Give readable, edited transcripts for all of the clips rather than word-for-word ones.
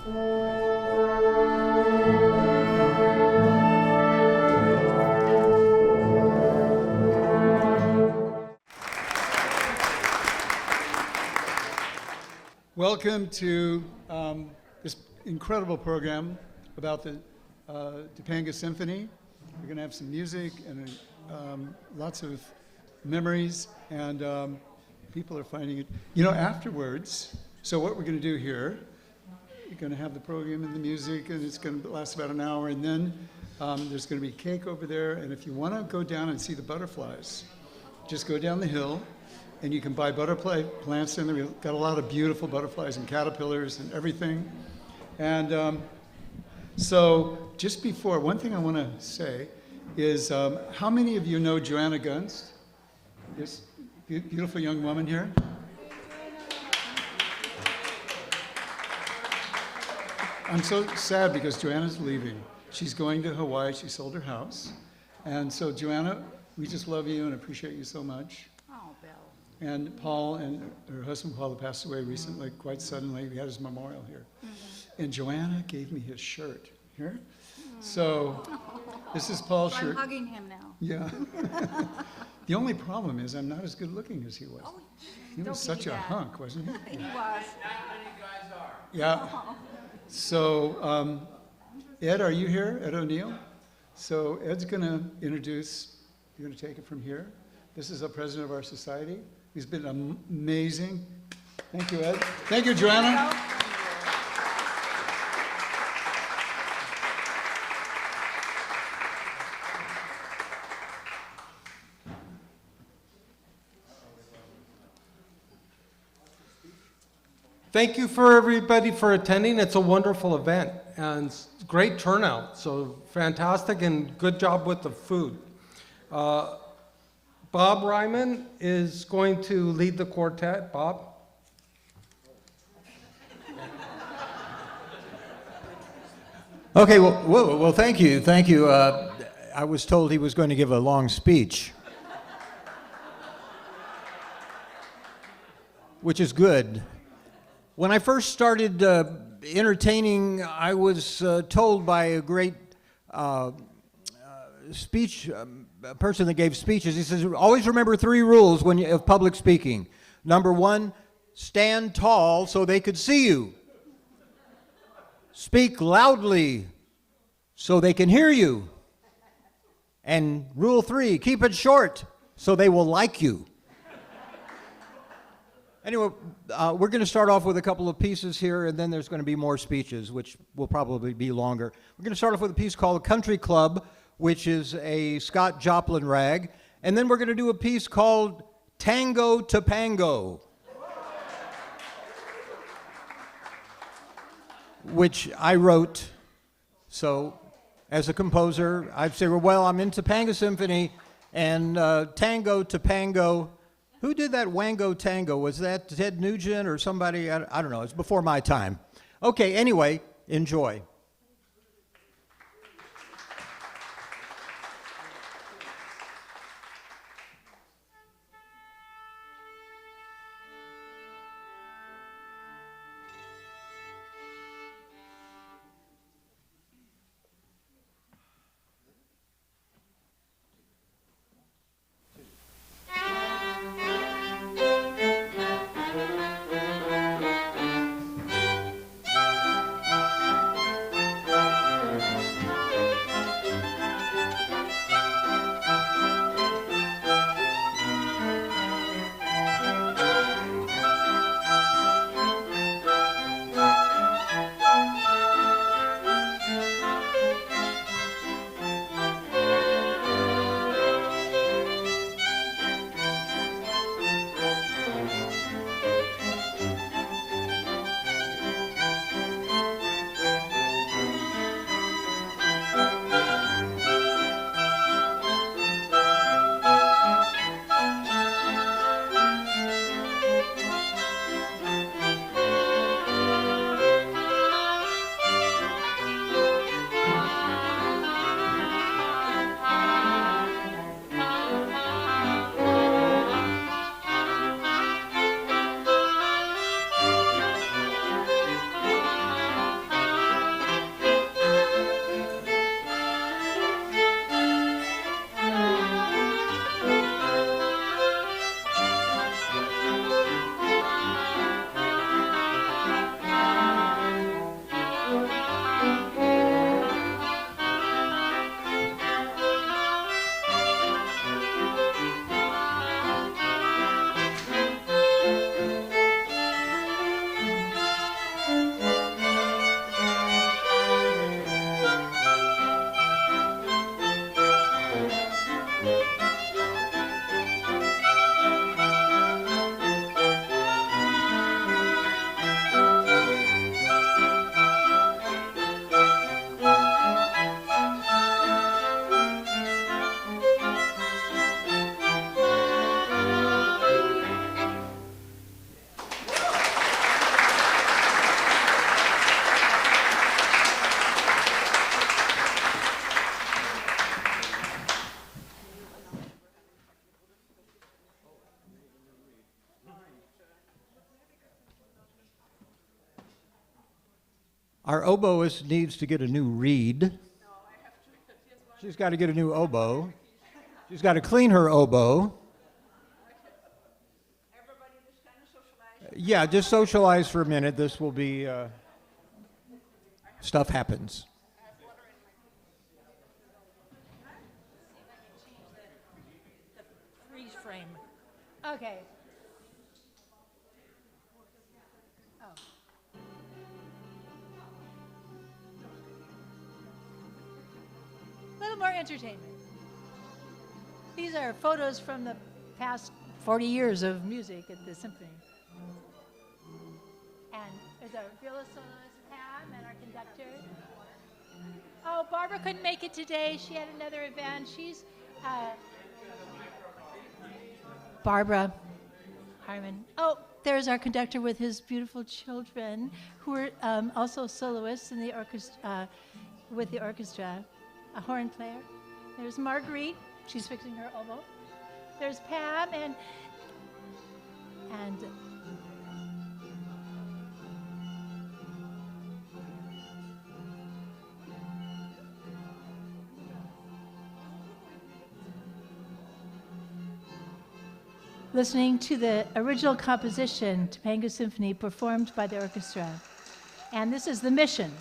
Welcome to this incredible program about the Topanga Symphony. We're going to have some music and lots of memories, and people are finding it. You know, afterwards, so what we're going to do here, we're going to have the program and the music, and it's going to last about an hour, and then there's going to be cake over there, and if you want to go down and see the butterflies, just go down the hill, and you can buy butterfly plants in there. We've got a lot of beautiful butterflies and caterpillars and everything. And so just before, one thing I want to say is, how many of you know Joanna Gunst? This beautiful young woman here. I'm so sad because Joanna's leaving. She's going to Hawaii. She sold her house. And so Joanna, we just love you and appreciate you so much. And Paul and her husband Paul passed away recently, quite suddenly. We had his memorial here. Mm-hmm. And Joanna gave me his shirt here. So this is Paul's shirt. I'm hugging him now. Yeah. The only problem is I'm not as good looking as he was. Oh, he was such a hunk, wasn't he? He was. Not many guys are. Yeah. So Ed, are you here? Ed O'Neill? So Ed's going to introduce, you're going to take it from here. This is the president of our society. He's been amazing. Thank you, Ed. Thank you, Joanna. Thank you for everybody for attending. It's a wonderful event and great turnout. So fantastic and good job with the food. Bob Ryemon is going to lead the quartet. Bob? Okay, well, thank you. Thank you. I was told he was going to give a long speech, which is good. When I first started entertaining, I was told by a great speech a person that gave speeches. He says, always remember 3 rules of public speaking. Number 1, stand tall so they could see you. Speak loudly so they can hear you. And rule 3, keep it short so they will like you. Anyway, we're going to start off with a couple of pieces here, and then there's going to be more speeches, which will probably be longer. We're going to start off with a piece called Country Club, which is a Scott Joplin rag. And then we're going to do a piece called Tango Topango, which I wrote. So as a composer, I'd say, well, I'm in Topanga Symphony, and Tango Topango. Who did that Wango Tango? Was that Ted Nugent or somebody? I don't know. It's before my time. Okay, anyway, enjoy. Our oboist needs to get a new reed. She's got to get a new oboe. She's got to clean her oboe. Everybody just kind of socialize. Yeah, just socialize for a minute. This will be, stuff happens. Freeze frame. Okay. Oh. A little more entertainment. These are photos from the past 40 years of music at the symphony. And there's our viola soloist, Pam, and our conductor. Oh, Barbara couldn't make it today. She had another event. She's Barbara Harmon. Oh, there's our conductor with his beautiful children, who are also soloists in the orchestra, with the orchestra. A horn player. There's Margreet. She's fixing her oboe. There's Pam and listening to the original composition, Topanga Symphony, performed by the orchestra. And this is the mission: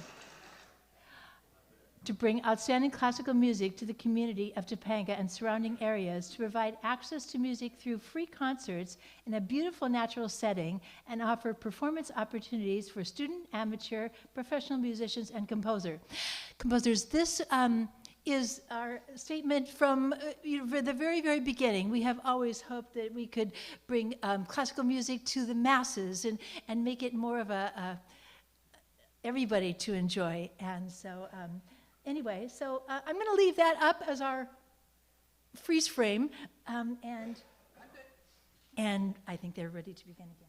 to bring outstanding classical music to the community of Topanga and surrounding areas, to provide access to music through free concerts in a beautiful natural setting, and offer performance opportunities for student, amateur, professional musicians, and composers. This is our statement from the very, very beginning. We have always hoped that we could bring classical music to the masses and make it more of a everybody to enjoy. And so, anyway, so I'm going to leave that up as our freeze frame, and I think they're ready to begin again.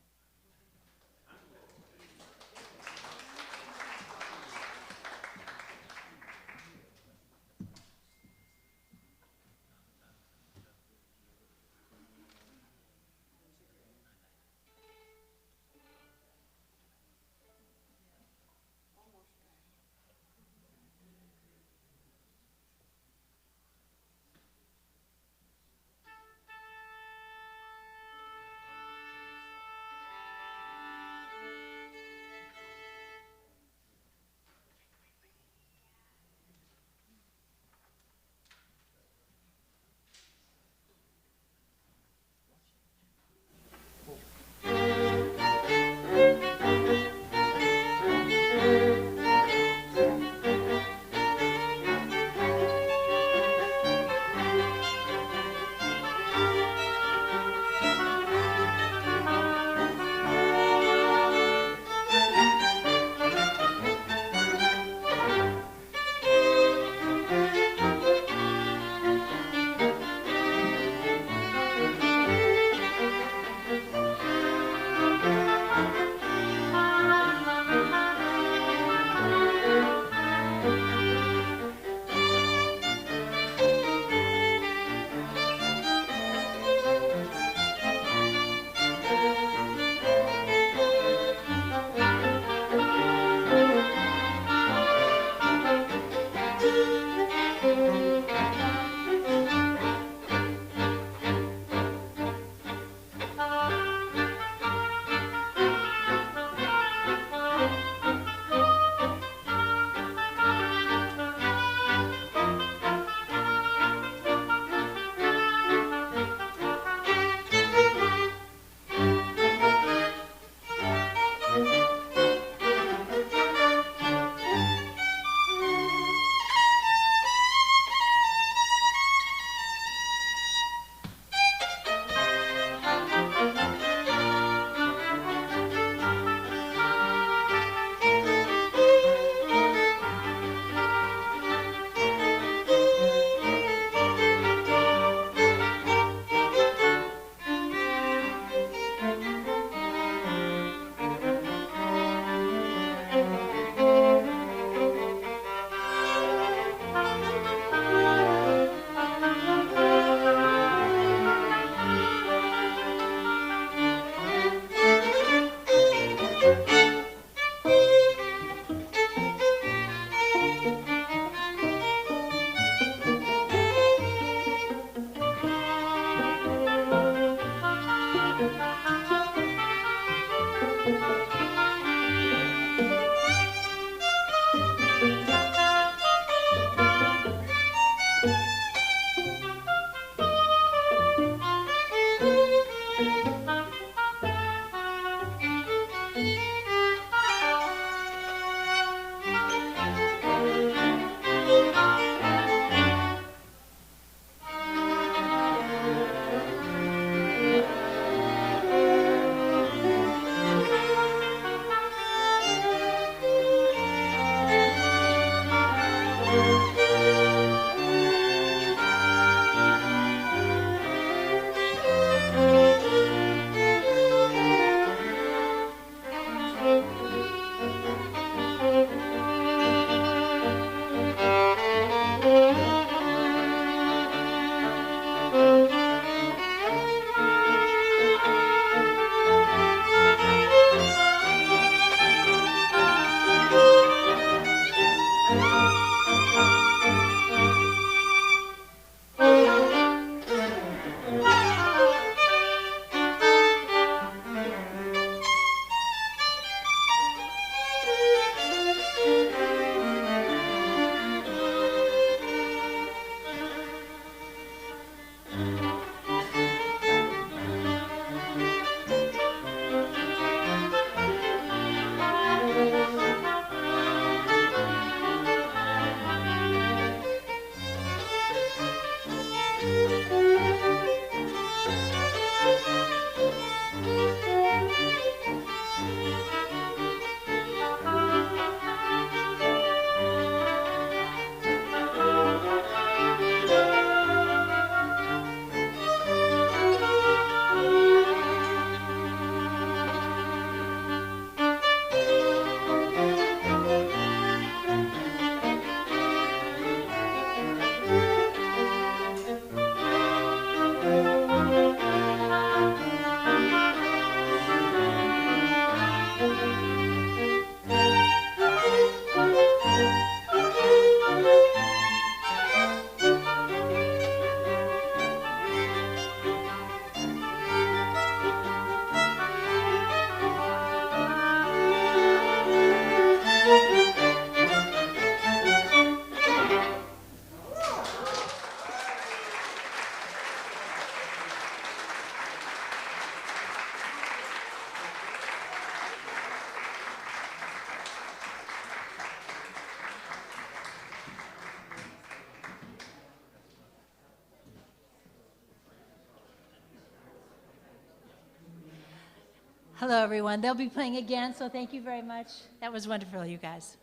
Hello, everyone. They'll be playing again, so thank you very much. That was wonderful, you guys.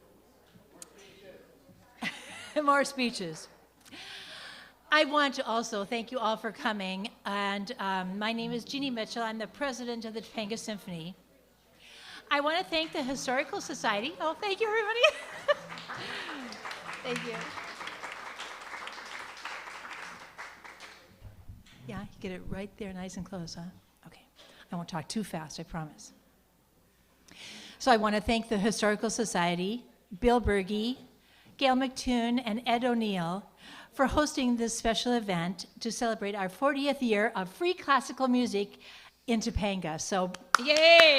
More speeches. I want to also thank you all for coming, and my name is Jeanne Mitchell. I'm the president of the Topanga Symphony. I want to thank the Historical Society. Oh, thank you, everybody. Thank you. Yeah, you get it right there, nice and close, huh? Okay. I won't talk too fast, I promise. So I want to thank the Historical Society, Bill Buerge, Gail McToon, and Ed O'Neill for hosting this special event to celebrate our 40th year of free classical music in Topanga. So, yay!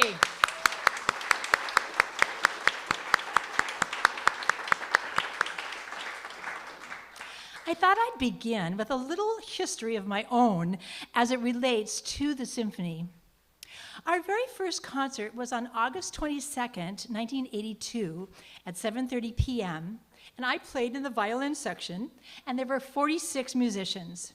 I thought I'd begin with a little history of my own as it relates to the symphony. Our very first concert was on August 22nd, 1982 at 7:30 p.m., and I played in the violin section, and there were 46 musicians.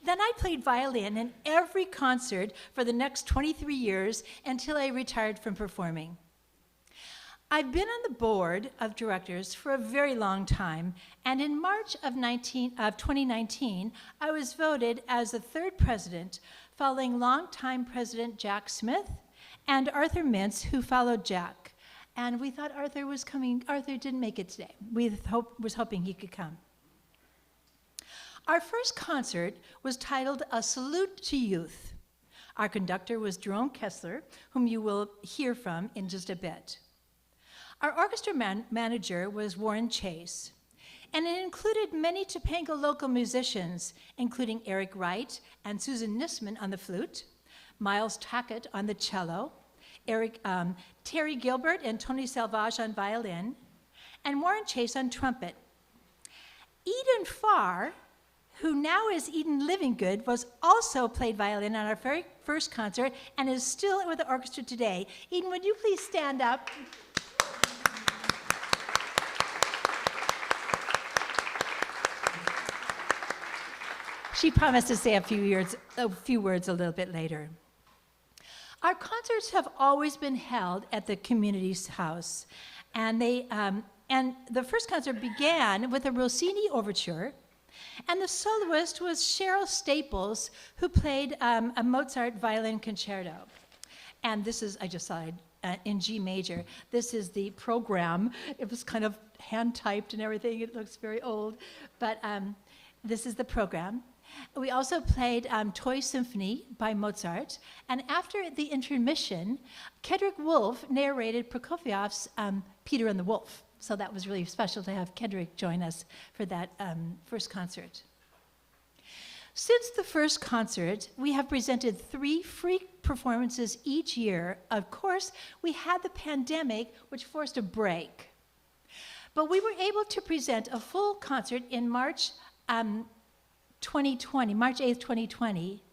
Then I played violin in every concert for the next 23 years until I retired from performing. I've been on the board of directors for a very long time, and in March of 2019, I was voted as the third president, following longtime President Jack Smith and Arthur Mintz, who followed Jack. And we thought Arthur was coming. Arthur didn't make it today. We was hoping he could come. Our first concert was titled A Salute to Youth. Our conductor was Jerome Kessler, whom you will hear from in just a bit. Our orchestra manager was Warren Chase, and it included many Topango local musicians, including Eric Wright and Susan Nisman on the flute, Miles Tackett on the cello, Terry Gilbert and Tony Salvage on violin, and Warren Chase on trumpet. Eden Farr, who now is Eden Livingood, was also played violin on our very first concert and is still with the orchestra today. Eden, would you please stand up? She promised to say a few words a little bit later. Our concerts have always been held at the community's house, and the first concert began with a Rossini overture, and the soloist was Cheryl Staples, who played a Mozart violin concerto. And this is, I just saw it in G major. This is the program. It was kind of hand-typed and everything. It looks very old, but this is the program. We also played Toy Symphony by Mozart, and after the intermission, Kedrick Wolff narrated Prokofiev's Peter and the Wolf. So that was really special to have Kedrick join us for that first concert. Since the first concert, we have presented 3 free performances each year. Of course, we had the pandemic, which forced a break. But we were able to present a full concert in March 8th, 2020,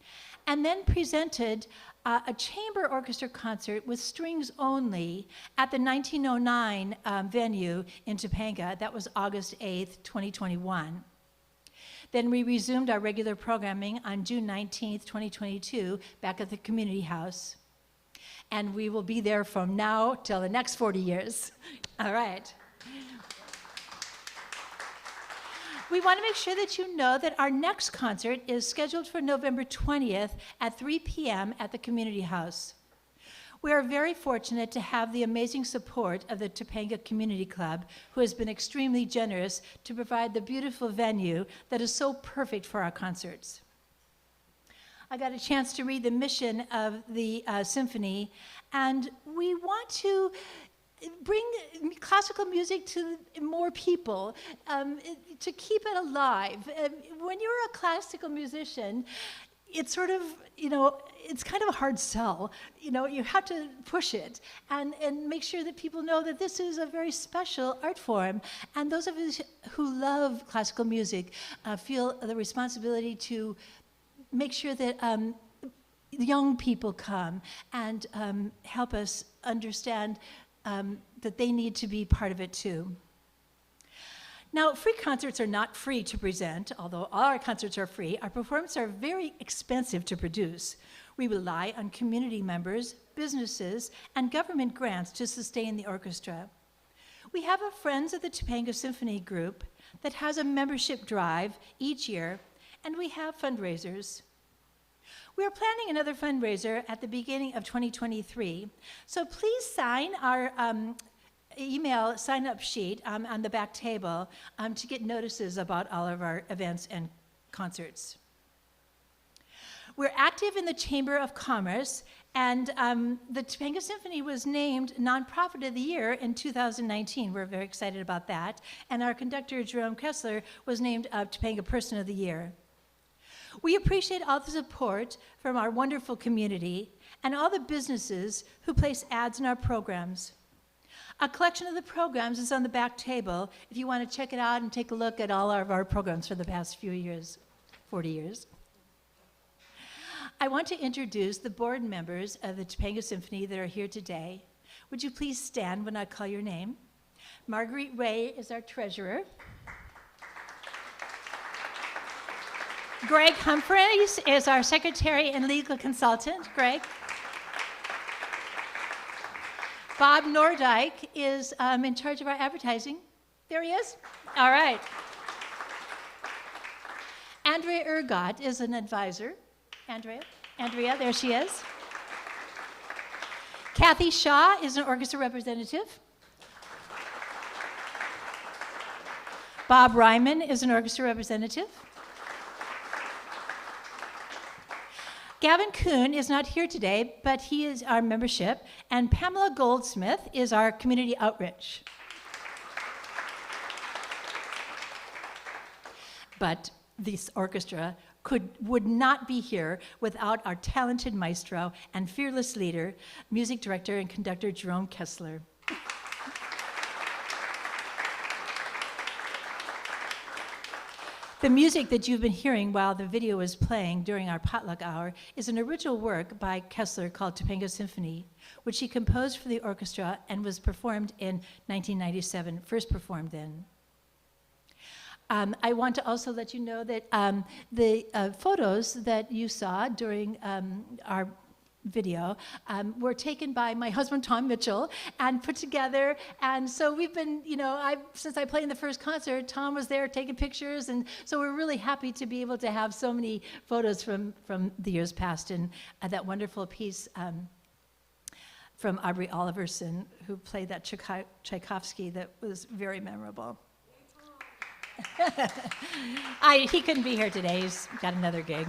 and then presented a chamber orchestra concert with strings only at the 1909 venue in Topanga. That was August 8th, 2021. Then we resumed our regular programming on June 19th, 2022, back at the community house. And we will be there from now till the next 40 years. All right. We want to make sure that you know that our next concert is scheduled for November 20th at 3 p.m. at the Community House. We are very fortunate to have the amazing support of the Topanga Community Club, who has been extremely generous to provide the beautiful venue that is so perfect for our concerts. I got a chance to read the mission of the symphony, and we want to bring classical music to more people, to keep it alive. When you're a classical musician, it's sort of, it's kind of a hard sell. You have to push it and make sure that people know that this is a very special art form. And those of us who love classical music feel the responsibility to make sure that young people come and help us understand that they need to be part of it too. Now, free concerts are not free to present, although all our concerts are free. Our performances are very expensive to produce. We rely on community members, businesses, and government grants to sustain the orchestra. We have a Friends of the Topanga Symphony group that has a membership drive each year, and we have fundraisers. We are planning another fundraiser at the beginning of 2023, so please sign our email sign-up sheet on the back table to get notices about all of our events and concerts. We're active in the Chamber of Commerce, and the Topanga Symphony was named Nonprofit of the Year in 2019. We're very excited about that. And our conductor, Jerome Kessler, was named Topanga Person of the Year. We appreciate all the support from our wonderful community and all the businesses who place ads in our programs. A collection of the programs is on the back table if you want to check it out and take a look at all of our programs for the past few years, 40 years. I want to introduce the board members of the Topanga Symphony that are here today. Would you please stand when I call your name? Margreet Ray is our treasurer. Greg Humphreys is our secretary and legal consultant. Greg. Bob Nordyke is in charge of our advertising. There he is. All right. Andrea Ergot is an advisor. Andrea, there she is. Kathy Shaw is an orchestra representative. Bob Ryemon is an orchestra representative. Gavin Kuhn is not here today, but he is our membership, and Pamela Goldsmith is our community outreach. But this orchestra would not be here without our talented maestro and fearless leader, music director and conductor Jerome Kessler. The music that you've been hearing while the video was playing during our potluck hour is an original work by Kessler called Topanga Symphony, which he composed for the orchestra and was performed in 1997, first performed then. I want to also let you know that the photos that you saw during our video were taken by my husband, Tom Mitchell, and put together. And so we've been, since I played in the first concert, Tom was there taking pictures. And so we're really happy to be able to have so many photos from the years past. And that wonderful piece from Aubrey Oliverson, who played that Tchaikovsky that was very memorable. He couldn't be here today. He's got another gig.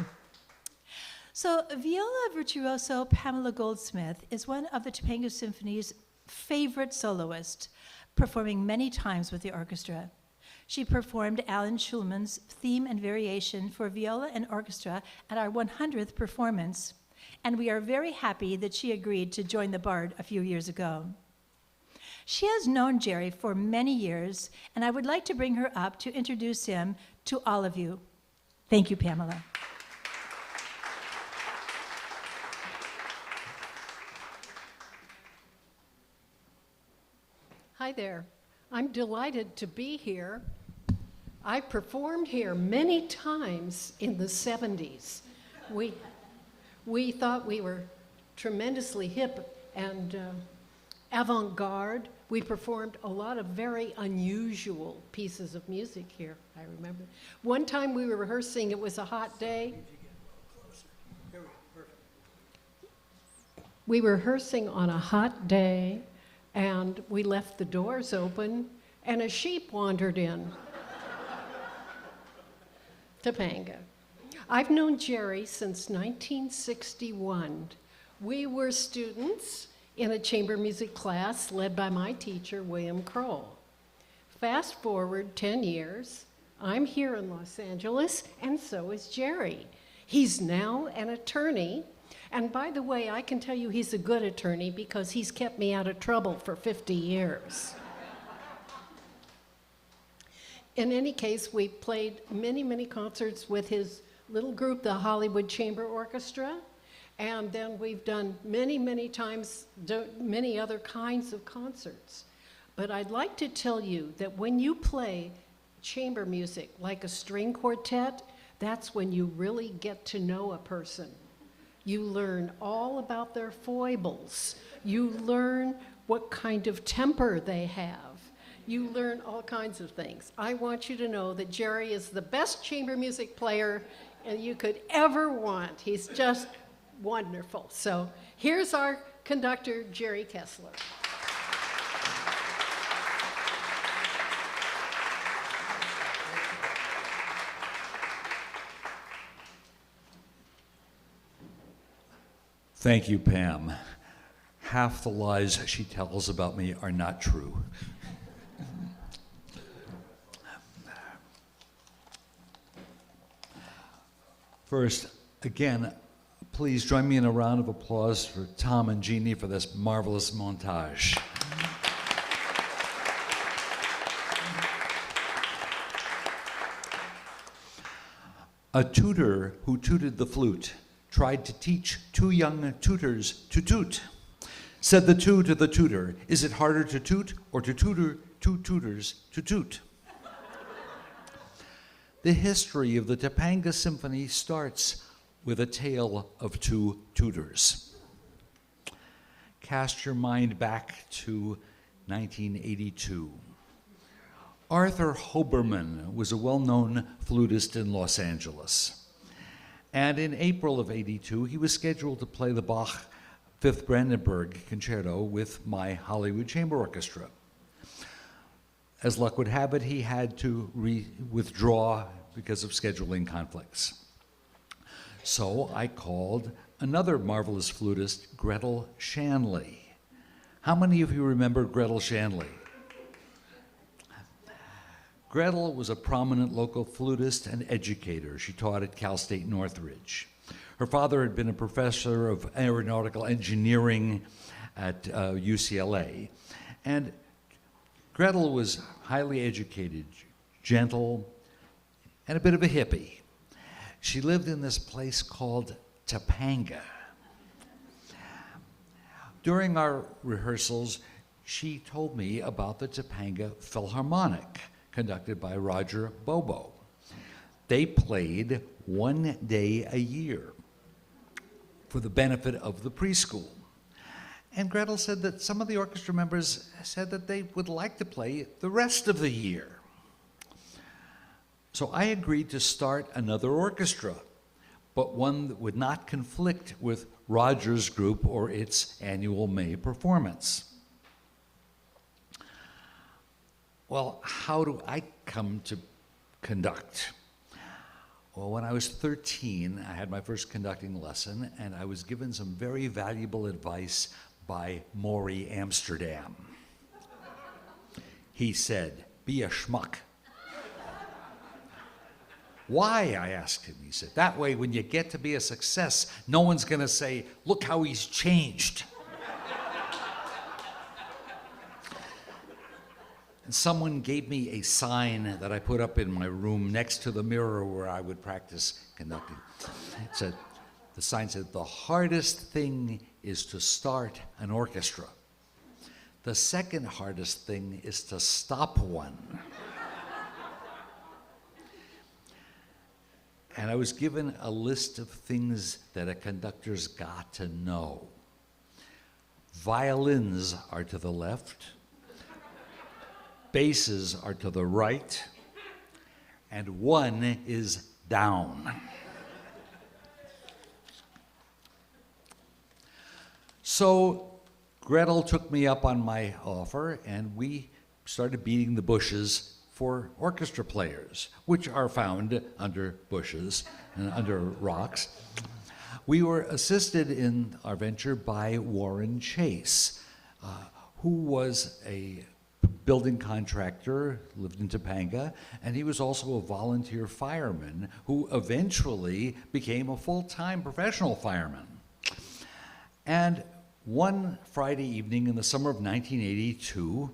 So viola virtuoso Pamela Goldsmith is one of the Topanga Symphony's favorite soloists, performing many times with the orchestra. She performed Alan Schulman's theme and variation for viola and orchestra at our 100th performance, and we are very happy that she agreed to join the Bard a few years ago. She has known Jerry for many years, and I would like to bring her up to introduce him to all of you. Thank you, Pamela. Hi there. I'm delighted to be here. I performed here many times in the 70s. We thought we were tremendously hip and avant-garde. We performed a lot of very unusual pieces of music here, I remember. One time we were rehearsing, it was a hot day. We were rehearsing on a hot day, and we left the doors open, and a sheep wandered in. Topanga. I've known Jerry since 1961. We were students in a chamber music class led by my teacher, William Kroll. Fast forward 10 years, I'm here in Los Angeles, and so is Jerry. He's now an attorney, and by the way, I can tell you he's a good attorney because he's kept me out of trouble for 50 years. In any case, we played many, many concerts with his little group, the Hollywood Chamber Orchestra, and then we've done many, many times, many other kinds of concerts. But I'd like to tell you that when you play chamber music, like a string quartet, that's when you really get to know a person. You learn all about their foibles. You learn what kind of temper they have. You learn all kinds of things. I want you to know that Jerry is the best chamber music player you could ever want. He's just wonderful. So here's our conductor, Jerry Kessler. Thank you, Pam. Half the lies she tells about me are not true. First, again, please join me in a round of applause for Tom and Jeanne for this marvelous montage. A tutor who tooted the flute tried to teach two young tutors to toot. Said the two to the tutor, "Is it harder to toot or to tutor two tutors to toot?" The history of the Topanga Symphony starts with a tale of two tutors. Cast your mind back to 1982. Arthur Hoberman was a well-known flutist in Los Angeles. And in April of '82, he was scheduled to play the Bach Fifth Brandenburg Concerto with my Hollywood Chamber Orchestra. As luck would have it, he had to withdraw because of scheduling conflicts. So I called another marvelous flutist, Gretel Shanley. How many of you remember Gretel Shanley? Gretel was a prominent local flutist and educator. She taught at Cal State Northridge. Her father had been a professor of aeronautical engineering at UCLA. And Gretel was highly educated, gentle, and a bit of a hippie. She lived in this place called Topanga. During our rehearsals, she told me about the Topanga Philharmonic, conducted by Roger Bobo. They played one day a year for the benefit of the preschool. And Gretel said that some of the orchestra members said that they would like to play the rest of the year. So I agreed to start another orchestra, but one that would not conflict with Roger's group or its annual May performance. Well, how do I come to conduct? Well, when I was 13, I had my first conducting lesson, and I was given some very valuable advice by Maury Amsterdam. He said, "Be a schmuck." "Why?" I asked him. He said, "That way, when you get to be a success, no one's going to say, 'Look how he's changed.'" And someone gave me a sign that I put up in my room next to the mirror where I would practice conducting. It said, the sign said, "The hardest thing is to start an orchestra. The second hardest thing is to stop one." And I was given a list of things that a conductor's got to know. Violins are to the left, basses are to the right, and one is down. So Gretel took me up on my offer, and we started beating the bushes for orchestra players, which are found under bushes and under rocks. We were assisted in our venture by Warren Chase, who was a building contractor, lived in Topanga, and he was also a volunteer fireman who eventually became a full-time professional fireman. And one Friday evening in the summer of 1982,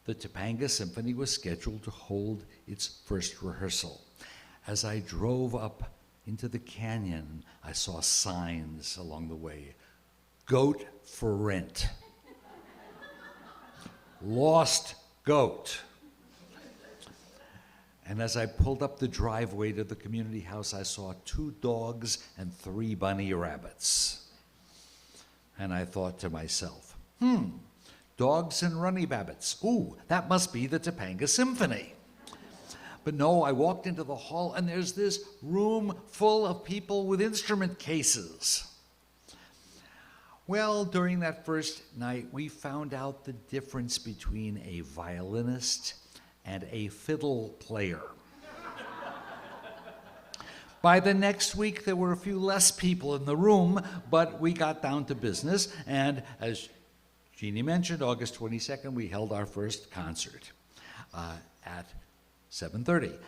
the Topanga Symphony was scheduled to hold its first rehearsal. As I drove up into the canyon, I saw signs along the way. "Goat for rent." "Lost goat." And as I pulled up the driveway to the community house, I saw 2 dogs and 3 bunny rabbits. And I thought to myself, dogs and runny rabbits. Ooh, that must be the Topanga Symphony. But no, I walked into the hall and there's this room full of people with instrument cases. Well, during that first night, we found out the difference between a violinist and a fiddle player. By the next week, there were a few less people in the room, but we got down to business, and as Jeanne mentioned, August 22nd, we held our first concert at 7:30.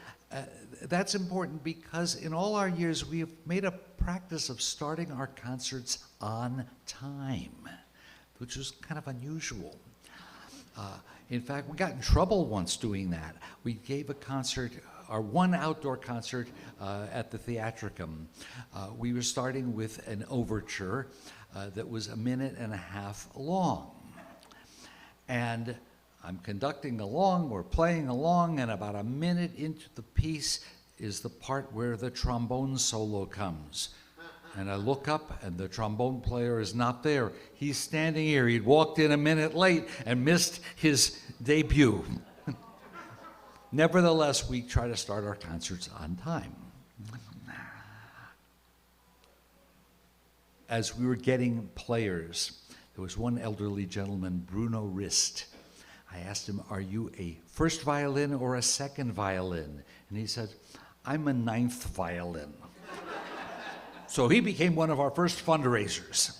That's important because in all our years, we have made a practice of starting our concerts on time, which is kind of unusual. In fact, we got in trouble once doing that. We gave a concert, our one outdoor concert at the Theatricum. We were starting with an overture that was 1.5 minutes long. And I'm conducting along, we're playing along, and about 1 minute into the piece is the part where the trombone solo comes. And I look up, and the trombone player is not there. He's standing here. He'd walked in 1 minute late and missed his debut. Nevertheless, we try to start our concerts on time. As we were getting players, there was one elderly gentleman, Bruno Rist. I asked him, "Are you a first violin or a second violin?" And he said, "I'm a 9th violin." So he became one of our first fundraisers.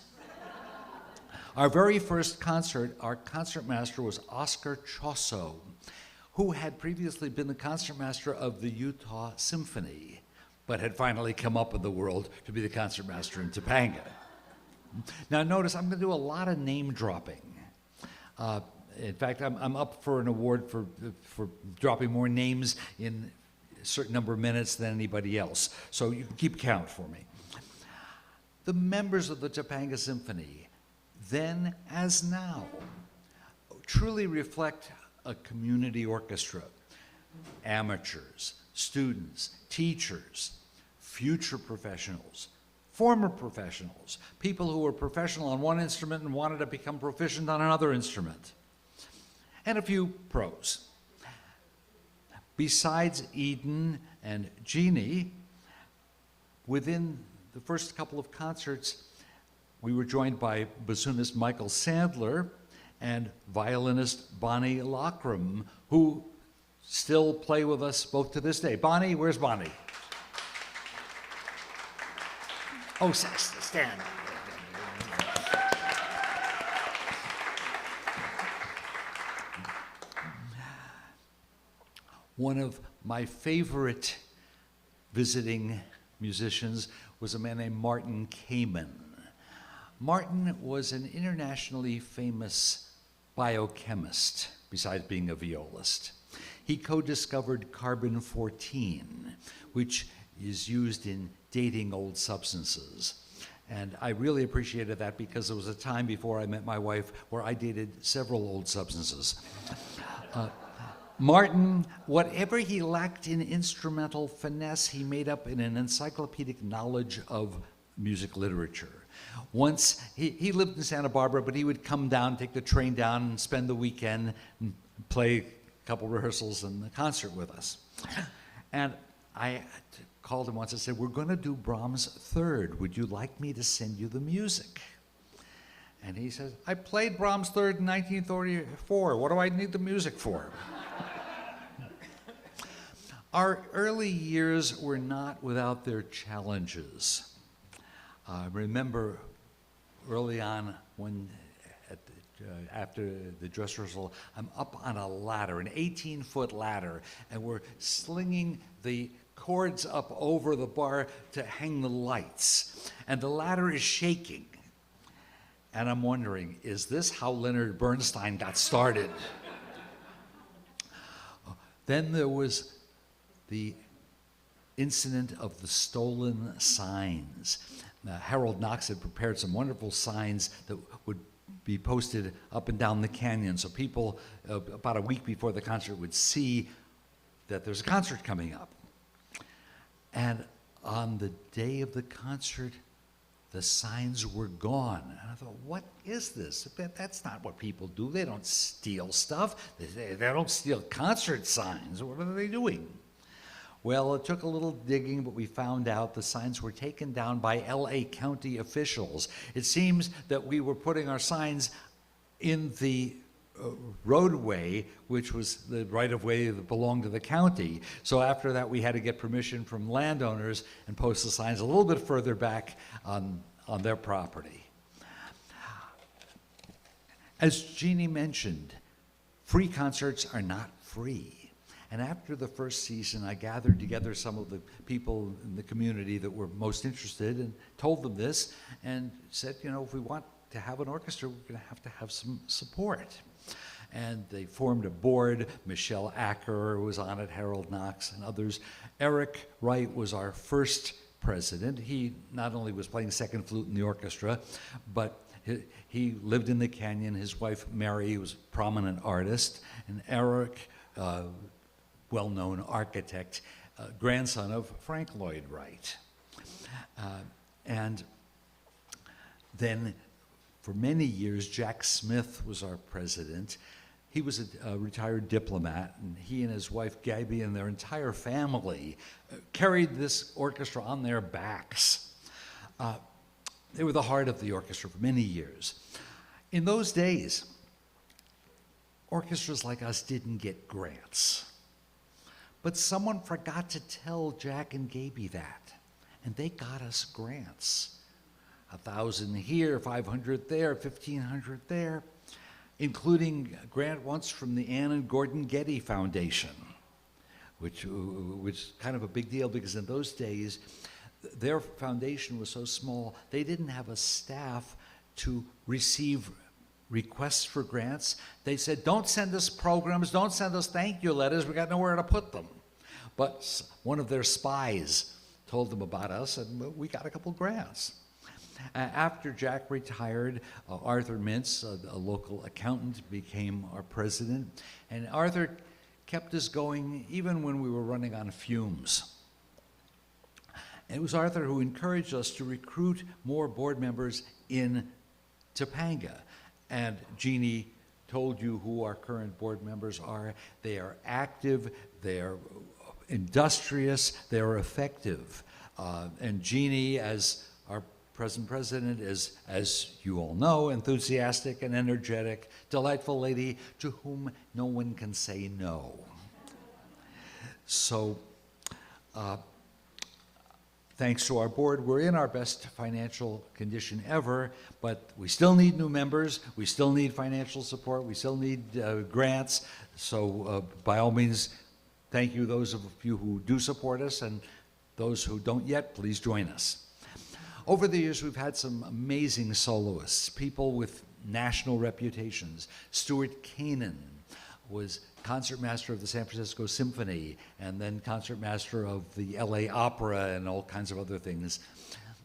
Our very first concert, our concertmaster was Oscar Chosso, who had previously been the concertmaster of the Utah Symphony, but had finally come up in the world to be the concertmaster in Topanga. Now notice, I'm going to do a lot of name dropping. In fact, I'm up for an award for dropping more names in a certain number of minutes than anybody else. So you can keep count for me. The members of the Topanga Symphony, then as now, truly reflect a community orchestra. Amateurs, students, teachers, future professionals, former professionals, people who were professional on one instrument and wanted to become proficient on another instrument, and a few pros. Besides Eden and Jeanne, within the first couple of concerts, we were joined by bassoonist Michael Sandler and violinist Bonnie Lockram, who still play with us both to this day. Bonnie, where's Bonnie? Oh, stand. One of my favorite visiting musicians was a man named Martin Kamen. Martin was an internationally famous biochemist, besides being a violist. He co-discovered carbon-14, which is used in dating old substances. And I really appreciated that because there was a time before I met my wife where I dated several old substances. Martin, whatever he lacked in instrumental finesse, he made up in an encyclopedic knowledge of music literature. Once, he lived in Santa Barbara, but he would come down, take the train down, and spend the weekend, and play a couple rehearsals and the concert with us. And I called him once and said, "We're going to do Brahms' Third. Would you like me to send you the music?" And he said, "I played Brahms' Third in 1934. What do I need the music for?" Our early years were not without their challenges. I remember early on when, after the dress rehearsal, I'm up on a ladder, an 18-foot ladder, and we're slinging the cords up over the bar to hang the lights. And the ladder is shaking. And I'm wondering, is this how Leonard Bernstein got started? Then there was the incident of the stolen signs. Harold Knox had prepared some wonderful signs that would be posted up and down the canyon, so people about a week before the concert would see that there's a concert coming up. And on the day of the concert, the signs were gone. And I thought, what is this? That's not what people do. They don't steal stuff. They don't steal concert signs. What are they doing? Well, it took a little digging, but we found out the signs were taken down by LA County officials. It seems that we were putting our signs in the roadway, which was the right-of-way that belonged to the county. So after that, we had to get permission from landowners and post the signs a little bit further back on their property. As Jeanne mentioned, free concerts are not free. And after the first season, I gathered together some of the people in the community that were most interested and told them this and said, you know, if we want to have an orchestra, we're going to have some support. And they formed a board. Michelle Acker was on it, Harold Knox and others. Eric Wright was our first president. He not only was playing second flute in the orchestra, but he lived in the Canyon. His wife, Mary, was a prominent artist. And Eric, well-known architect, grandson of Frank Lloyd Wright. And then for many years, Jack Smith was our president. He was a retired diplomat, and he and his wife, Gabby, and their entire family carried this orchestra on their backs. They were the heart of the orchestra for many years. In those days, orchestras like us didn't get grants. But someone forgot to tell Jack and Gaby that, and they got us grants. 1,000 here, 500 there, 1,500 there, including a grant once from the Ann and Gordon Getty Foundation, which was kind of a big deal because in those days, their foundation was so small, they didn't have a staff to receive requests for grants. They said, don't send us programs, don't send us thank you letters, we got nowhere to put them. But one of their spies told them about us, and we got a couple grants. After Jack retired, Arthur Mintz, a local accountant, became our president. And Arthur kept us going even when we were running on fumes. And it was Arthur who encouraged us to recruit more board members in Topanga. And Jeanne told you who our current board members are. They are active, they are industrious, they are effective. And Jeanne, as our present president, is, as you all know, enthusiastic and energetic, delightful lady to whom no one can say no. So, thanks to our board, we're in our best financial condition ever, but we still need new members, we still need financial support, we still need grants. So by all means, thank you those of you who do support us, and those who don't yet, please join us. Over the years, we've had some amazing soloists, people with national reputations. Stuart Kanan was concertmaster of the San Francisco Symphony, and then concertmaster of the LA Opera and all kinds of other things.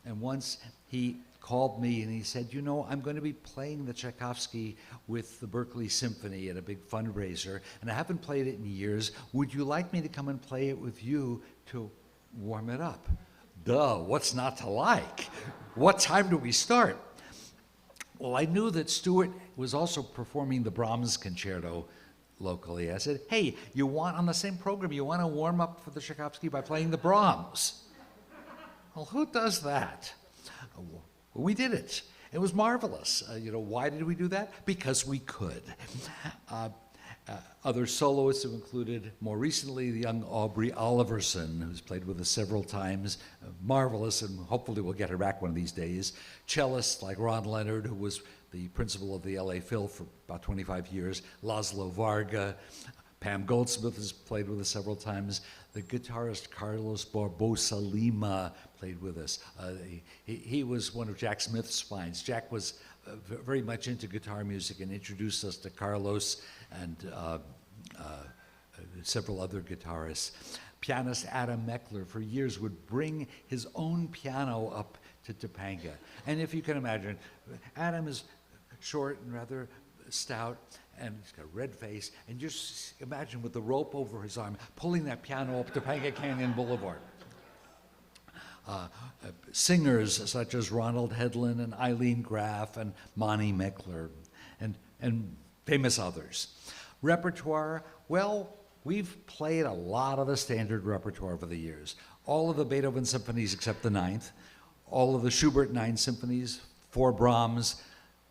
And once he called me and he said, you know, I'm going to be playing the Tchaikovsky with the Berkeley Symphony at a big fundraiser, and I haven't played it in years. Would you like me to come and play it with you to warm it up? Duh, what's not to like? What time do we start? Well, I knew that Stuart was also performing the Brahms Concerto locally. I said, hey, you want, on the same program, you want to warm up for the Tchaikovsky by playing the Brahms? Well, who does that? Well, we did it. It was marvelous. You know, why did we do that? Because we could. Other soloists have included, more recently, the young Aubrey Oliverson, who's played with us several times, marvelous, and hopefully we'll get her back one of these days. Cellists like Ron Leonard, who was the principal of the LA Phil for about 25 years, Laszlo Varga, Pam Goldsmith has played with us several times. The guitarist Carlos Barbosa Lima played with us. He was one of Jack Smith's finds. Jack was very much into guitar music and introduced us to Carlos and several other guitarists. Pianist Adam Meckler for years would bring his own piano up to Topanga. And if you can imagine, Adam is short and rather stout, and he's got a red face, and just imagine with the rope over his arm, pulling that piano up Topanga Canyon Boulevard. Singers such as Ronald Hedlund and Eileen Graff and Monty Meckler and famous others. Repertoire, well, we've played a lot of the standard repertoire over the years. All of the Beethoven symphonies except the Ninth, all of the Schubert 9 symphonies, 4 Brahms,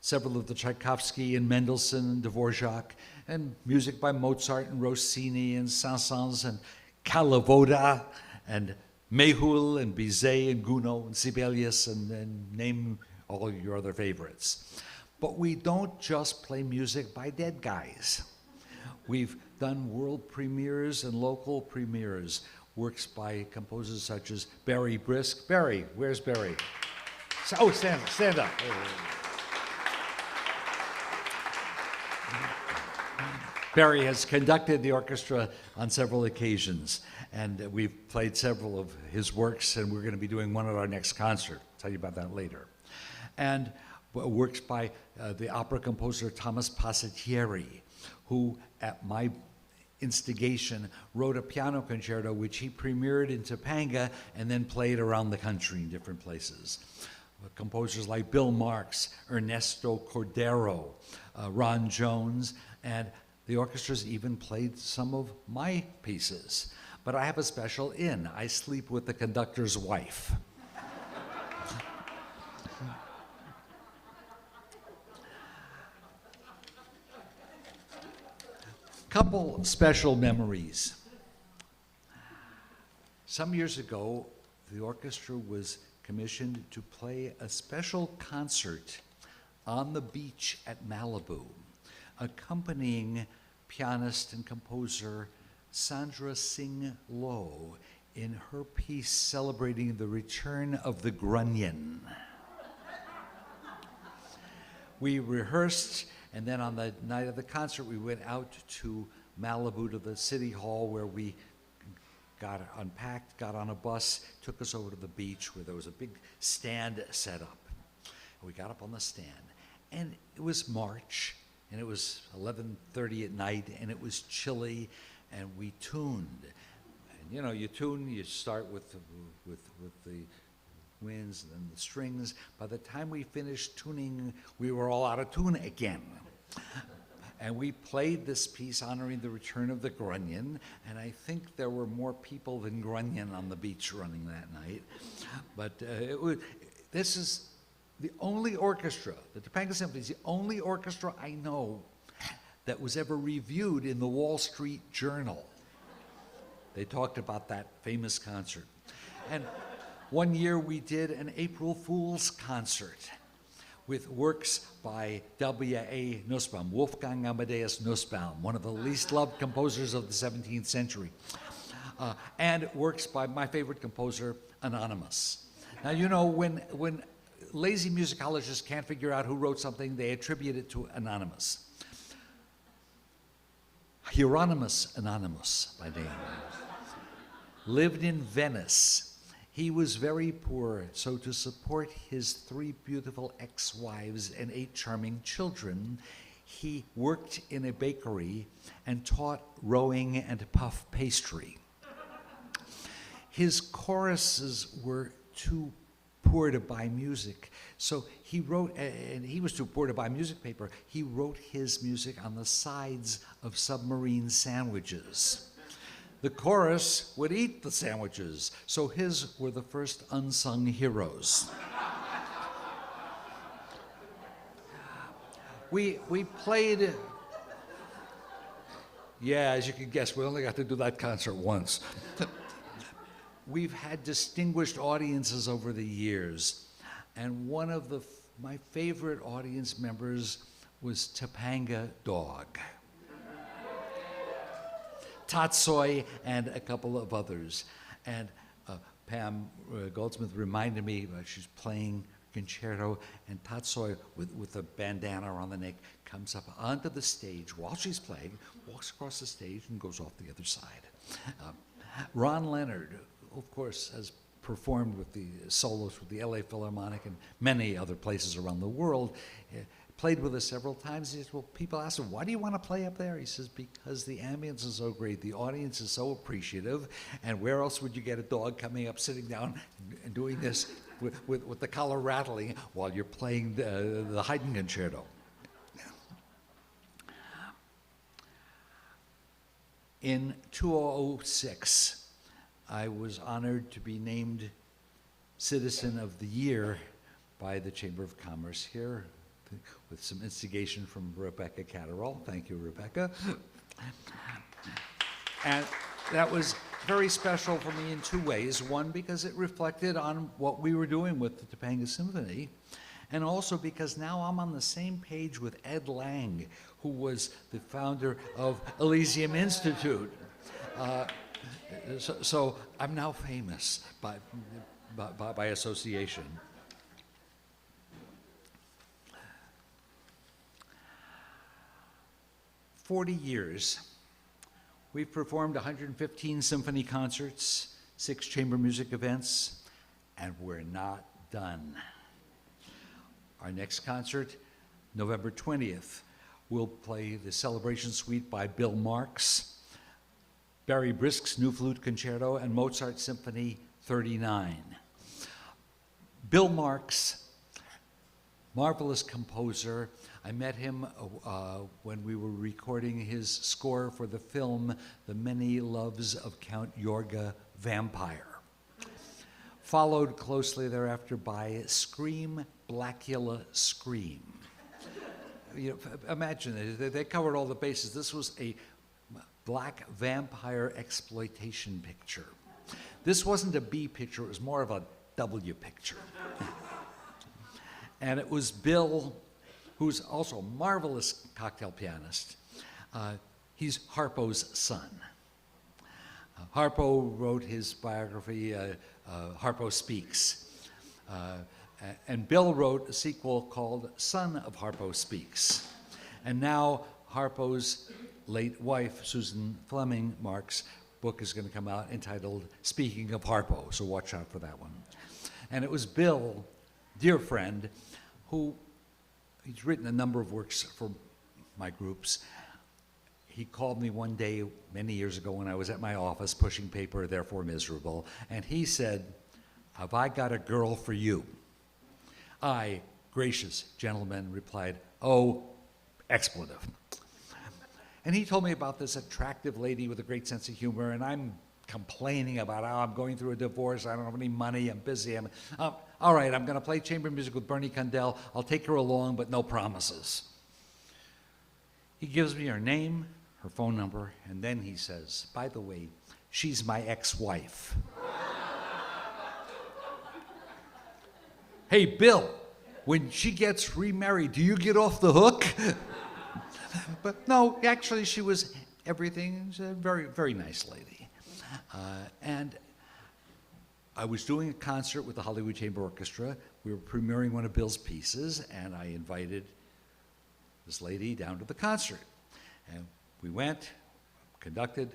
several of the Tchaikovsky and Mendelssohn and Dvorak, and music by Mozart and Rossini and Saint-Saëns and Kalevoda and Mehul and Bizet and Gounod and Sibelius and name all your other favorites. But we don't just play music by dead guys. We've done world premieres and local premieres, works by composers such as Barry Brisk. Barry, where's Barry? Oh, stand up. Barry has conducted the orchestra on several occasions, and we've played several of his works, and we're going to be doing one at our next concert. I'll tell you about that later. And works by the opera composer Thomas Passettieri, who, at my instigation, wrote a piano concerto which he premiered in Topanga and then played around the country in different places. Composers like Bill Marks, Ernesto Cordero, Ron Jones, and the orchestra's even played some of my pieces. But I have a special in. I sleep with the conductor's wife. Couple special memories. Some years ago, the orchestra was commissioned to play a special concert on the beach at Malibu, accompanying pianist and composer Sandra Singh Loh in her piece celebrating the return of the grunion. We rehearsed, and then on the night of the concert, we went out to Malibu to the city hall where we got unpacked, got on a bus, took us over to the beach where there was a big stand set up. And we got up on the stand, and it was March, and it was 11:30 at night, and it was chilly, and we tuned. And you know, you tune, you start with the winds and then the strings. By the time we finished tuning, we were all out of tune again. And we played this piece honoring the return of the grunion, and I think there were more people than grunion on the beach running that night. But this is the only orchestra, the Topanga Symphony is the only orchestra I know that was ever reviewed in the Wall Street Journal. They talked about that famous concert. And one year we did an April Fool's concert with works by W.A. Nussbaum, Wolfgang Amadeus Nussbaum, one of the least loved composers of the 17th century, and works by my favorite composer, Anonymous. Now, you know, when lazy musicologists can't figure out who wrote something, they attribute it to Anonymous. Hieronymus Anonymous, by name, lived in Venice. He was very poor, so to support his 3 beautiful ex-wives and 8 charming children, he worked in a bakery and taught rowing and puff pastry. His choruses were too poor to buy music, so he wrote, and he was too poor to buy music paper, he wrote his music on the sides of submarine sandwiches. The chorus would eat the sandwiches, so his were the first unsung heroes. We played, yeah, as you can guess, we only got to do that concert once. We've had distinguished audiences over the years, and one of my favorite audience members was Topanga Dog, Tatsoy, and a couple of others. And Pam Goldsmith reminded me, she's playing concerto, and Tatsoy, with a bandana around the neck, comes up onto the stage while she's playing, walks across the stage, and goes off the other side. Ron Leonard, of course, has performed with the solos with the LA Philharmonic and many other places around the world. played with us several times. He says, well, people ask him, why do you want to play up there? He says, because the ambience is so great, the audience is so appreciative, and where else would you get a dog coming up, sitting down, and doing this with the collar rattling while you're playing the Haydn concerto? In 2006, I was honored to be named Citizen of the Year by the Chamber of Commerce here, with some instigation from Rebecca Catterall. Thank you, Rebecca. And that was very special for me in two ways. One, because it reflected on what we were doing with the Topanga Symphony, and also because now I'm on the same page with Ed Lang, who was the founder of Elysium Institute. So I'm now famous by association. For 40 years, we've performed 115 symphony concerts, 6 chamber music events, and we're not done. Our next concert, November 20th, we'll play the Celebration Suite by Bill Marx, Barry Brisk's New Flute Concerto, and Mozart Symphony 39. Bill Marx, marvelous composer. I met him when we were recording his score for the film The Many Loves of Count Yorga Vampire. Followed closely thereafter by Scream, Blackula, Scream. You know, imagine it, they covered all the bases. This was a black vampire exploitation picture. This wasn't a B picture, it was more of a W picture. And it was Bill, who's also a marvelous cocktail pianist. He's Harpo's son. Harpo wrote his biography, Harpo Speaks. And Bill wrote a sequel called Son of Harpo Speaks. And now Harpo's late wife, Susan Fleming Mark's book is going to come out entitled Speaking of Harpo, so watch out for that one. And it was Bill, dear friend, who he's written a number of works for my groups. He called me one day many years ago when I was at my office pushing paper, therefore miserable, and he said, "Have I got a girl for you?" I, gracious gentleman, replied, "Oh, expletive." And he told me about this attractive lady with a great sense of humor, and I'm complaining about how I'm going through a divorce, I don't have any money, I'm busy. All right, I'm going to play chamber music with Bernie Kundell. I'll take her along, but no promises. He gives me her name, her phone number, and then he says, "By the way, she's my ex-wife." Hey, Bill, when she gets remarried, do you get off the hook? But no, actually, she was everything. She's a very, very nice lady. And I was doing a concert with the Hollywood Chamber Orchestra. We were premiering one of Bill's pieces, and I invited this lady down to the concert. And we went, conducted,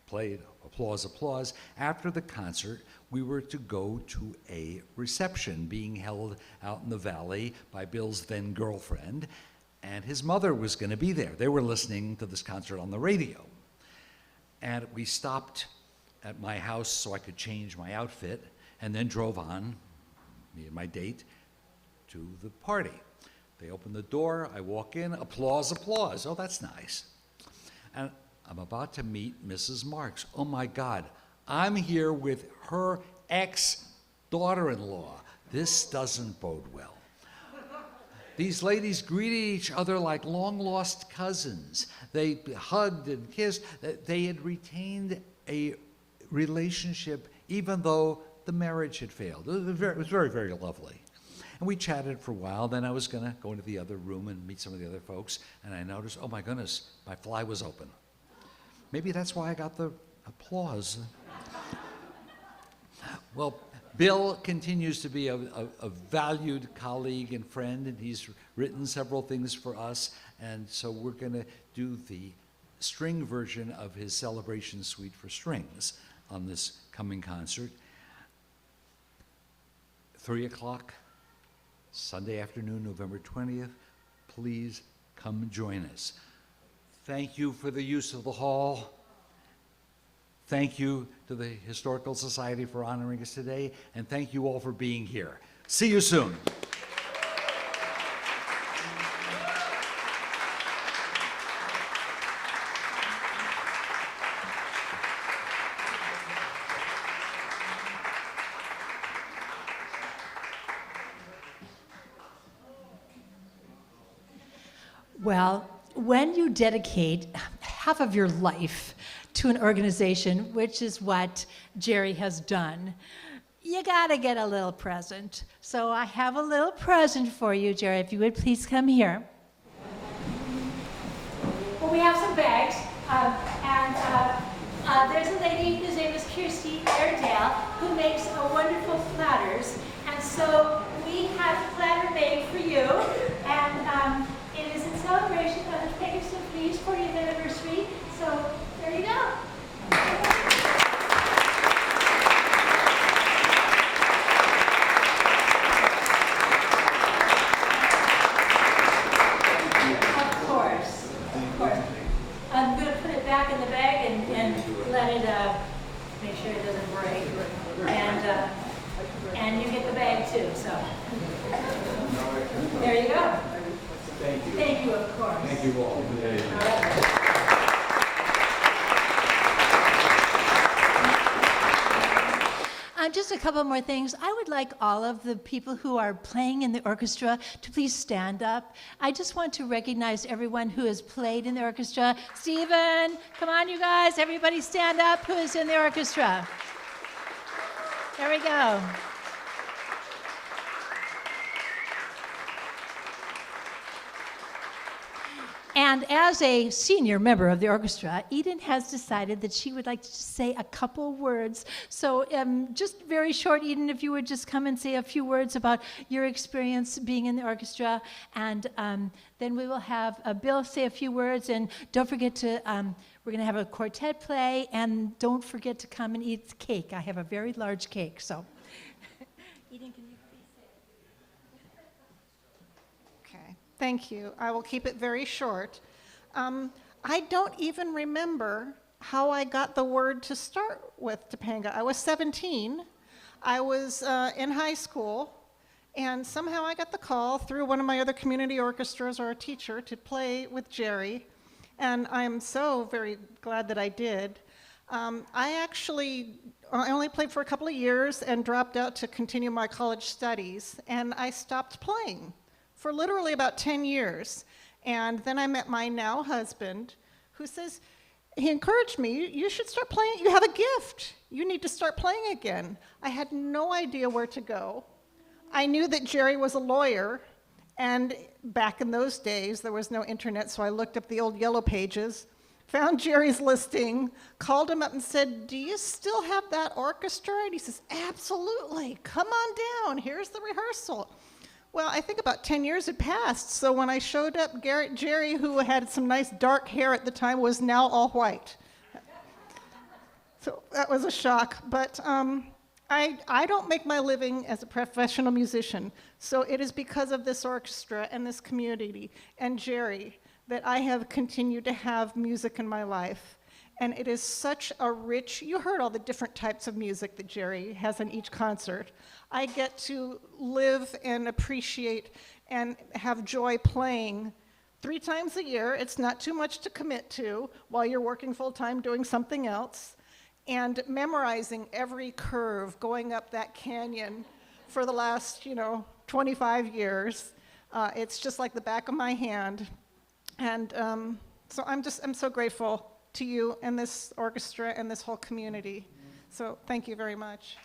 played, applause, applause. After the concert, we were to go to a reception being held out in the valley by Bill's then girlfriend, and his mother was going to be there. They were listening to this concert on the radio. And we stopped at my house so I could change my outfit, and then drove on, me and my date, to the party. They open the door, I walk in, applause, applause. Oh, that's nice. And I'm about to meet Mrs. Marks. Oh my God, I'm here with her ex-daughter-in-law. This doesn't bode well. These ladies greeted each other like long-lost cousins. They hugged and kissed. They had retained a relationship even though the marriage had failed. It was very, very lovely. And we chatted for a while. Then I was going to go into the other room and meet some of the other folks. And I noticed, oh my goodness, my fly was open. Maybe that's why I got the applause. Well, Bill continues to be a valued colleague and friend, and he's written several things for us. And so we're going to do the string version of his Celebration Suite for strings on this coming concert. 3 o'clock, Sunday afternoon, November 20th. please come join us. Thank you for the use of the hall. Thank you to the Historical Society for honoring us today, and thank you all for being here. See you soon. Well, when you dedicate half of your life to an organization, which is what Jerry has done, you gotta get a little present. So I have a little present for you, Jerry, if you would please come here. Well, we have some bags, and there's a lady whose name is Kirsty Airedale who makes wonderful platters, and so we have a platter made for you, and it is in celebration of the Topanga Symphony's 40th anniversary, so there you go. Of course. I'm going to put it back in the bag and let it, make sure it doesn't break. And you get the bag too, so. There you go. Thank you. Thank you, of course. Thank you all. All right. Just a couple more things. I would like all of the people who are playing in the orchestra to please stand up. I just want to recognize everyone who has played in the orchestra. Stephen, come on, you guys. Everybody stand up who is in the orchestra. There we go. And as a senior member of the orchestra, Eden has decided that she would like to just say a couple words. So just very short, Eden, if you would just come and say a few words about your experience being in the orchestra. And then we will have Bill say a few words. And don't forget to, we're going to have a quartet play. And don't forget to come and eat cake. I have a very large cake. So, Eden, can you? Thank you. I will keep it very short. I don't even remember how I got the word to start with Topanga. I was 17. I was in high school, and somehow I got the call through one of my other community orchestras or a teacher to play with Jerry, and I'm so very glad that I did. I only played for a couple of years and dropped out to continue my college studies, and I stopped playing for literally about 10 years. And then I met my now husband, who says, he encouraged me, you should start playing, you have a gift. You need to start playing again. I had no idea where to go. I knew that Jerry was a lawyer, and back in those days, there was no internet, so I looked up the old Yellow Pages, found Jerry's listing, called him up and said, do you still have that orchestra? And he says, absolutely, come on down, here's the rehearsal. Well, I think about 10 years had passed, so when I showed up, Jerry, who had some nice dark hair at the time, was now all white. So that was a shock, but I don't make my living as a professional musician, so it is because of this orchestra and this community and Jerry that I have continued to have music in my life. And it is such a rich, you heard all the different types of music that Jerry has in each concert. I get to live and appreciate and have joy playing 3 times a year. It's not too much to commit to while you're working full-time doing something else, and memorizing every curve going up that canyon for the last, 25 years. It's just like the back of my hand. And so I'm so grateful to you and this orchestra and this whole community. So thank you very much.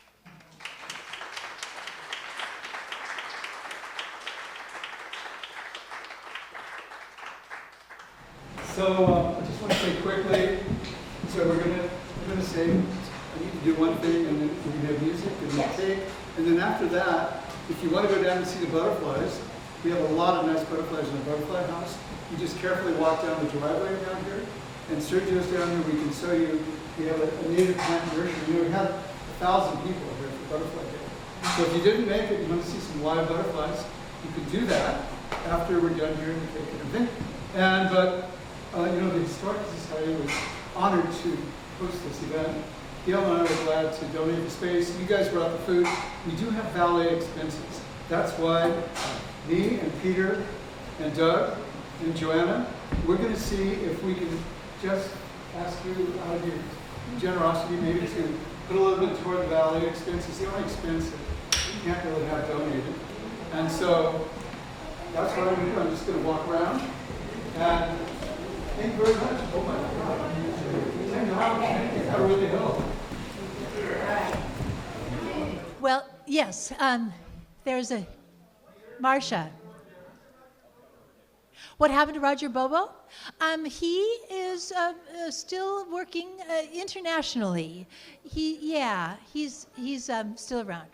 So I just want to say quickly, so we're gonna say, I need to do one thing, and then we're gonna have music and then cake, and then after that, if you want to go down and see the butterflies, we have a lot of nice butterflies in the butterfly house. You just carefully walk down the driveway down here, and Sergio's down here. We can show you. We have a native plant nursery. We had 1,000 people here for Butterfly Day. So if you didn't make it, you want to see some live butterflies, you could do that. after we're done here and take an event. But the Historical Society was honored to host this event. Gail and I were glad to donate the space. You guys brought the food. We do have valet expenses. That's why me and Peter and Doug and Joanna, we're going to see if we can just ask you out of your generosity maybe to put a little bit toward the valet expenses. The only expense that you can't really have donated. And so that's what I'm going to do. I'm just going to walk around. And thank you very much. Oh my God. That really helped. Well, yes, there's a Marcia. What happened to Roger Bobo? He is still working internationally. He's still around.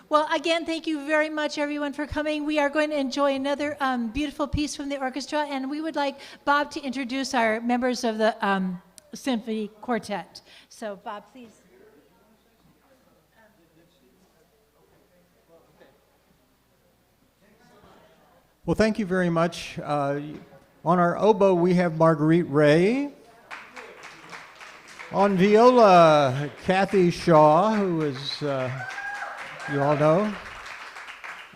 Well, again, thank you very much, everyone, for coming. We are going to enjoy another beautiful piece from the orchestra, and we would like Bob to introduce our members of the Symphony Quartet. So, Bob, please. Well, thank you very much. On our oboe, we have Margreet Ray. On viola, Kathy Shaw, who is, you all know.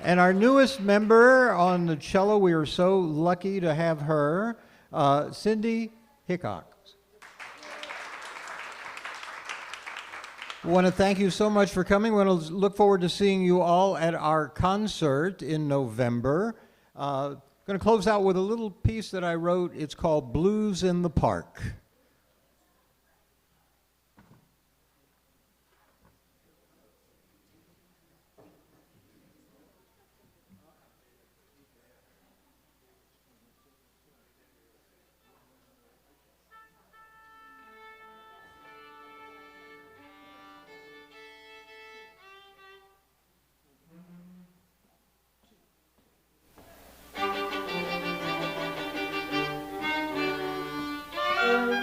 And our newest member on the cello, we are so lucky to have her, Cindy Hickox. I want to thank you so much for coming. We want to look forward to seeing you all at our concert in November. Going to close out with a little piece that I wrote. It's called Blues in the Park. Thank you.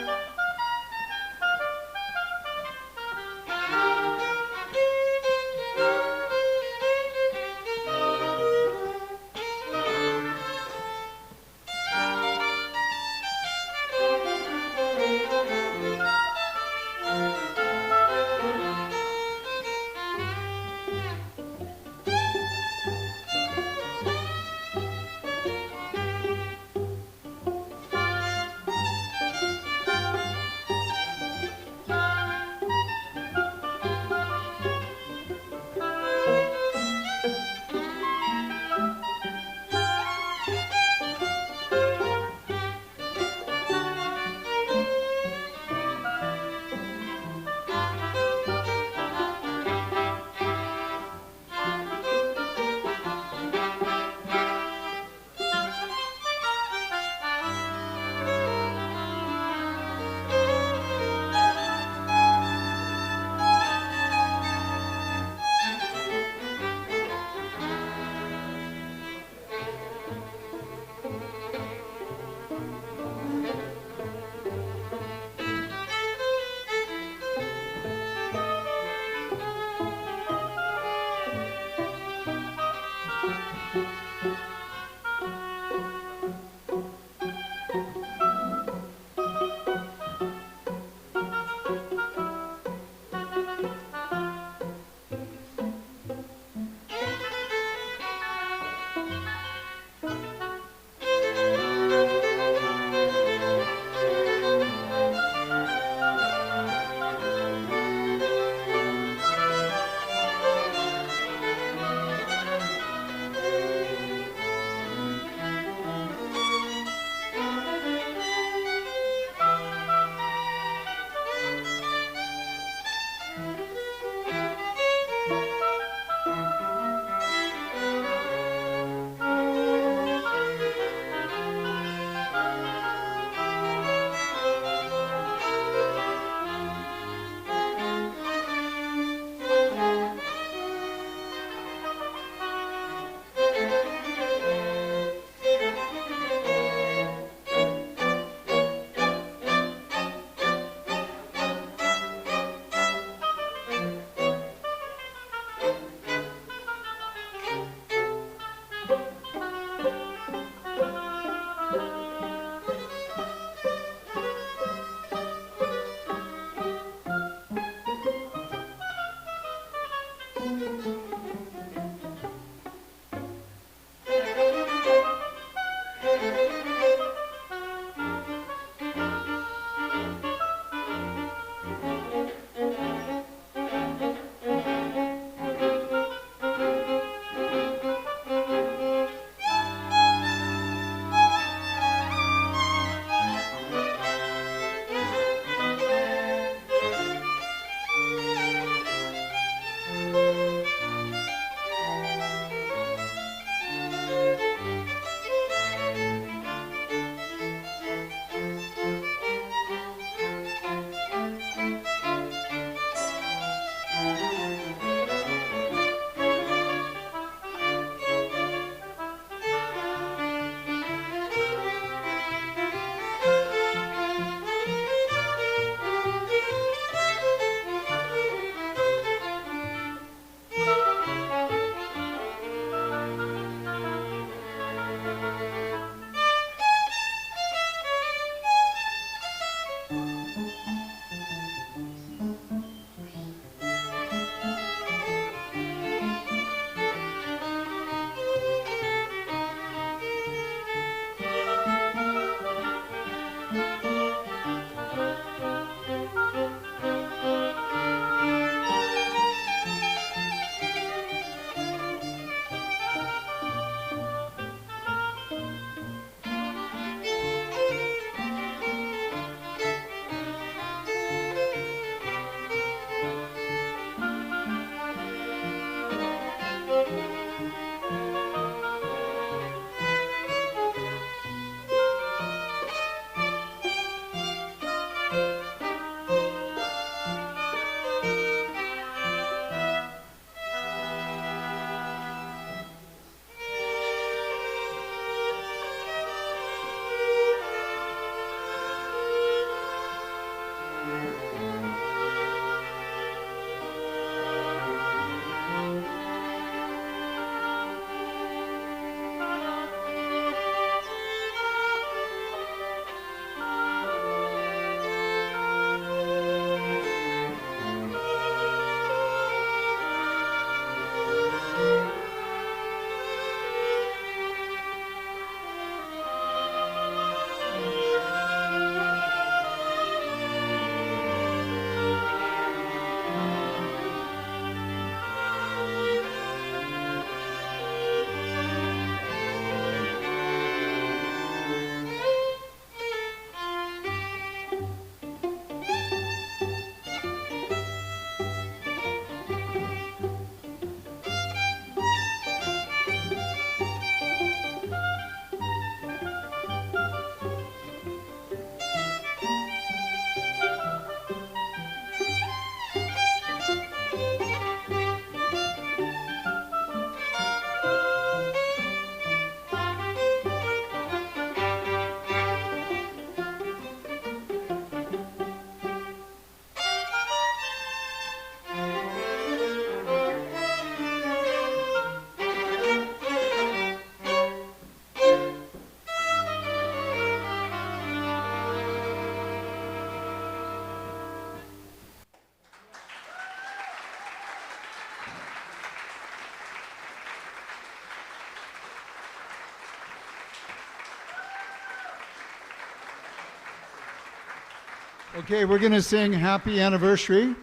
Okay, we're going to sing Happy Anniversary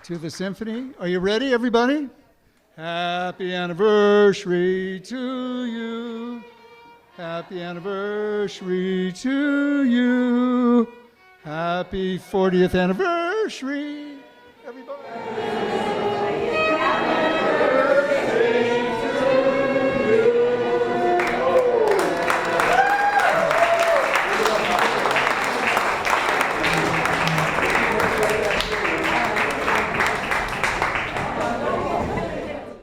to the symphony. Are you ready, everybody? Happy anniversary to you. Happy anniversary to you. Happy 40th anniversary, everybody. Happy anniversary.